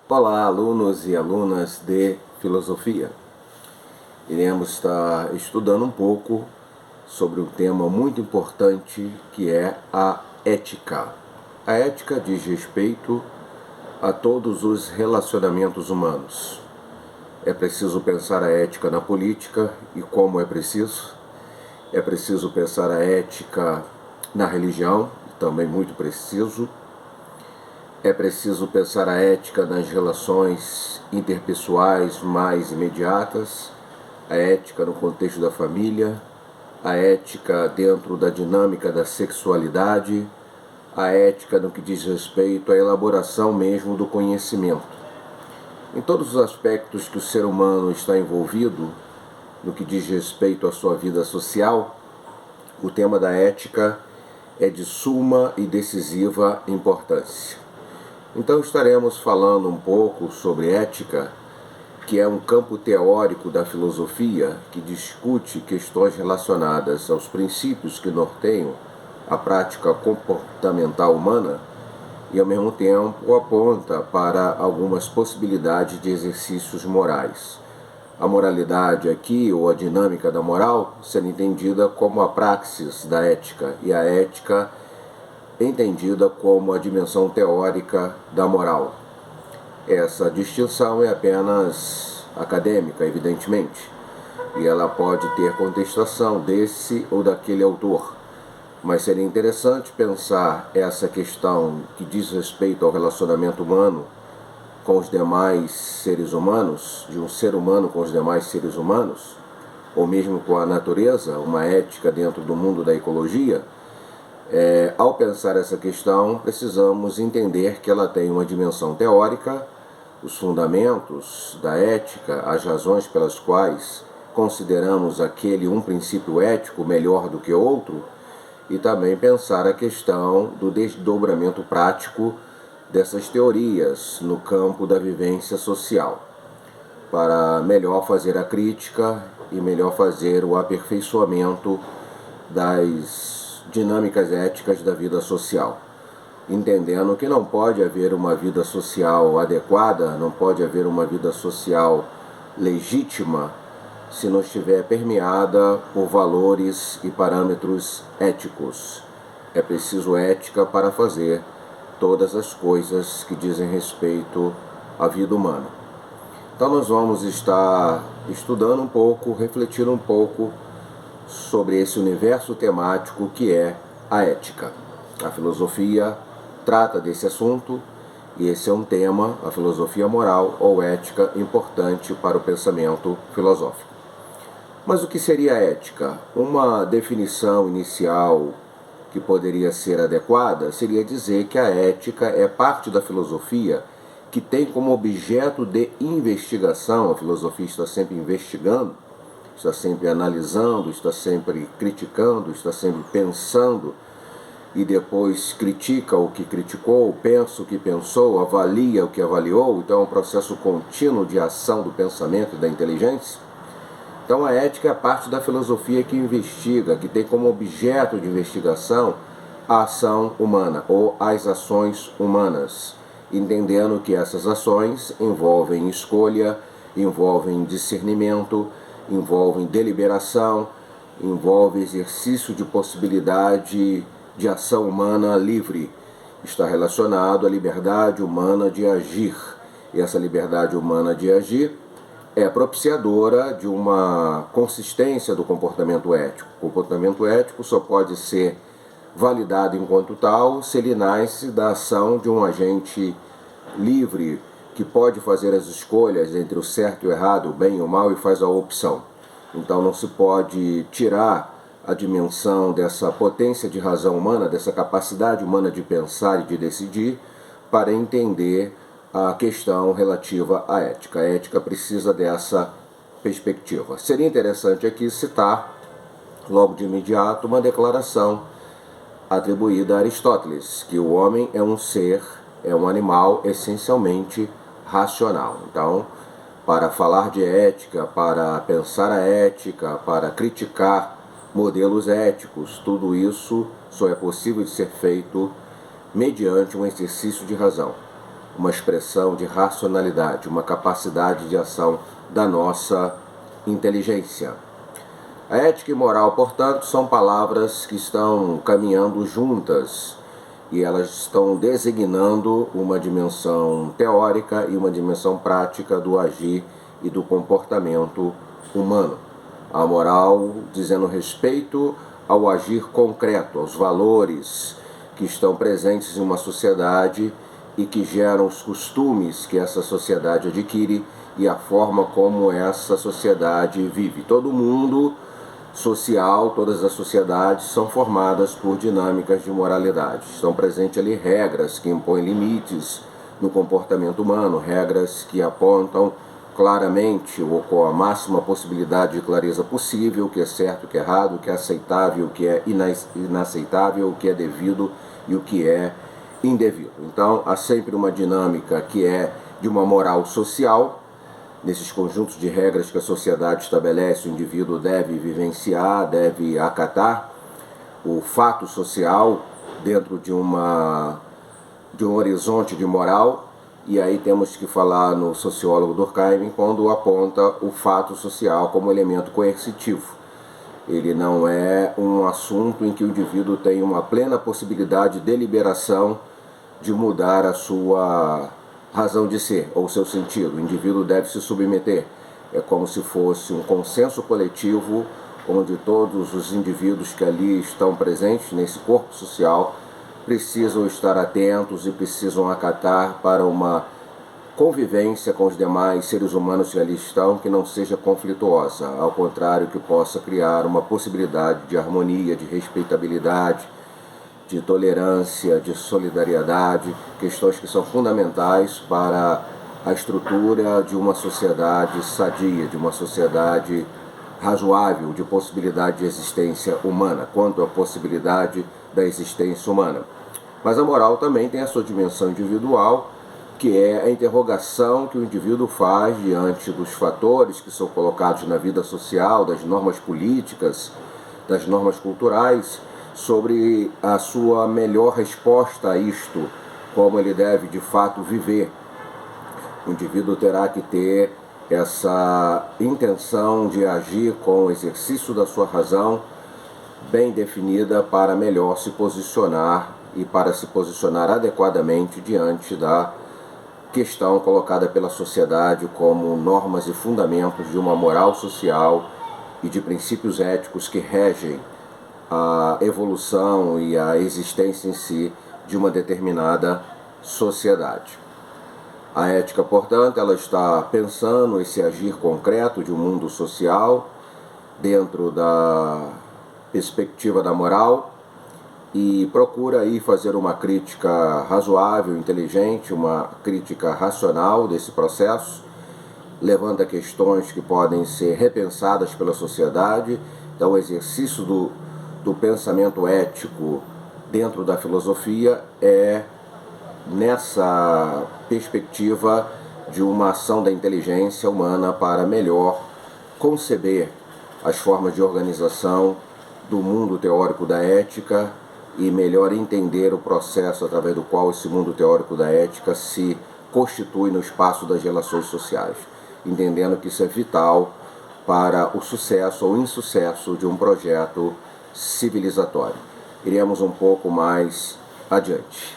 Olá, alunos e alunas de filosofia. Iremos estar estudando um pouco sobre um tema muito importante que é a ética. A ética diz respeito a todos os relacionamentos humanos. É preciso pensar a ética na política e como é preciso. É preciso pensar a ética na religião, também muito preciso. É preciso pensar a ética nas relações interpessoais mais imediatas, a ética no contexto da família, a ética dentro da dinâmica da sexualidade, a ética no que diz respeito à elaboração mesmo do conhecimento. Em todos os aspectos que o ser humano está envolvido, no que diz respeito à sua vida social, o tema da ética é de suma e decisiva importância. Então estaremos falando um pouco sobre ética, que é um campo teórico da filosofia que discute questões relacionadas aos princípios que norteiam a prática comportamental humana e, ao mesmo tempo, aponta para algumas possibilidades de exercícios morais. A moralidade aqui, ou a dinâmica da moral, sendo entendida como a praxis da ética, e a ética entendida como a dimensão teórica da moral. Essa distinção é apenas acadêmica, evidentemente, e ela pode ter contestação desse ou daquele autor, mas seria interessante pensar essa questão que diz respeito ao relacionamento humano com os demais seres humanos, de um ser humano com os demais seres humanos, ou mesmo com a natureza, uma ética dentro do mundo da ecologia. Ao pensar essa questão, precisamos entender que ela tem uma dimensão teórica, os fundamentos da ética, as razões pelas quais consideramos aquele um princípio ético melhor do que outro, e também pensar a questão do desdobramento prático dessas teorias no campo da vivência social, para melhor fazer a crítica e melhor fazer o aperfeiçoamento das dinâmicas éticas da vida social, entendendo que não pode haver uma vida social adequada, não pode haver uma vida social legítima se não estiver permeada por valores e parâmetros éticos. É preciso ética para fazer todas as coisas que dizem respeito à vida humana. Então nós vamos estar estudando um pouco, refletindo um pouco sobre esse universo temático que é a ética. A filosofia trata desse assunto e esse é um tema, a filosofia moral ou ética, importante para o pensamento filosófico. Mas o que seria a ética? Uma definição inicial que poderia ser adequada seria dizer que a ética é parte da filosofia que tem como objeto de investigação, a filosofia está sempre investigando, está sempre analisando, está sempre criticando, está sempre pensando e depois critica o que criticou, pensa o que pensou, avalia o que avaliou. Então é um processo contínuo de ação do pensamento e da inteligência. Então a ética é a parte da filosofia que investiga, que tem como objeto de investigação a ação humana ou as ações humanas, entendendo que essas ações envolvem escolha, envolvem discernimento, envolvem deliberação, envolve exercício de possibilidade de ação humana livre. Está relacionado à liberdade humana de agir. E essa liberdade humana de agir é propiciadora de uma consistência do comportamento ético. O comportamento ético só pode ser validado enquanto tal se ele nasce da ação de um agente livre, que pode fazer as escolhas entre o certo e o errado, o bem e o mal, e faz a opção. Então não se pode tirar a dimensão dessa potência de razão humana, dessa capacidade humana de pensar e de decidir, para entender a questão relativa à ética. A ética precisa dessa perspectiva. Seria interessante aqui citar, logo de imediato, uma declaração atribuída a Aristóteles, que o homem é um ser, é um animal essencialmente racional. Então, para falar de ética, para pensar a ética, para criticar modelos éticos, tudo isso só é possível de ser feito mediante um exercício de razão. uma expressão de racionalidade, uma capacidade de ação da nossa inteligência. A ética e moral, portanto, são palavras que estão caminhando juntas e elas estão designando uma dimensão teórica e uma dimensão prática do agir e do comportamento humano. A moral dizendo respeito ao agir concreto, aos valores que estão presentes em uma sociedade e que geram os costumes que essa sociedade adquire e a forma como essa sociedade vive. Todo mundo social, todas as sociedades são formadas por dinâmicas de moralidade. Estão presentes ali regras que impõem limites no comportamento humano, regras que apontam claramente ou com a máxima possibilidade de clareza possível o que é certo, o que é errado, o que é aceitável, o que é inaceitável, o que é devido e o que é indevido. Então, há sempre uma dinâmica que é de uma moral social. Nesses conjuntos de regras que a sociedade estabelece, o indivíduo deve vivenciar, deve acatar o fato social dentro de um horizonte de moral. E aí temos que falar no sociólogo Durkheim quando aponta o fato social como elemento coercitivo. Ele não é um assunto em que o indivíduo tem uma plena possibilidade de deliberação de mudar a sua razão de ser ou seu sentido. O indivíduo deve se submeter. É como se fosse um consenso coletivo onde todos os indivíduos que ali estão presentes nesse corpo social precisam estar atentos e precisam acatar para uma convivência com os demais seres humanos que ali estão, que não seja conflituosa, ao contrário, que possa criar uma possibilidade de harmonia, de respeitabilidade, de tolerância, de solidariedade, questões que são fundamentais para a estrutura de uma sociedade sadia, de uma sociedade razoável, de possibilidade de existência humana, quanto à possibilidade da existência humana. Mas a moral também tem a sua dimensão individual, que é a interrogação que o indivíduo faz diante dos fatores que são colocados na vida social, das normas políticas, das normas culturais, sobre a sua melhor resposta a isto, como ele deve de fato viver. O indivíduo terá que ter essa intenção de agir com o exercício da sua razão bem definida para melhor se posicionar e para se posicionar adequadamente diante da questão colocada pela sociedade como normas e fundamentos de uma moral social e de princípios éticos que regem a evolução e a existência em si de uma determinada sociedade. A ética, portanto, ela está pensando esse agir concreto de um mundo social dentro da perspectiva da moral e procura aí fazer uma crítica razoável, inteligente, uma crítica racional desse processo, levanta questões que podem ser repensadas pela sociedade. Então, o exercício do pensamento ético dentro da filosofia é nessa perspectiva de uma ação da inteligência humana para melhor conceber as formas de organização do mundo teórico da ética e melhor entender o processo através do qual esse mundo teórico da ética se constitui no espaço das relações sociais, entendendo que isso é vital para o sucesso ou insucesso de um projeto civilizatório. Iremos um pouco mais adiante.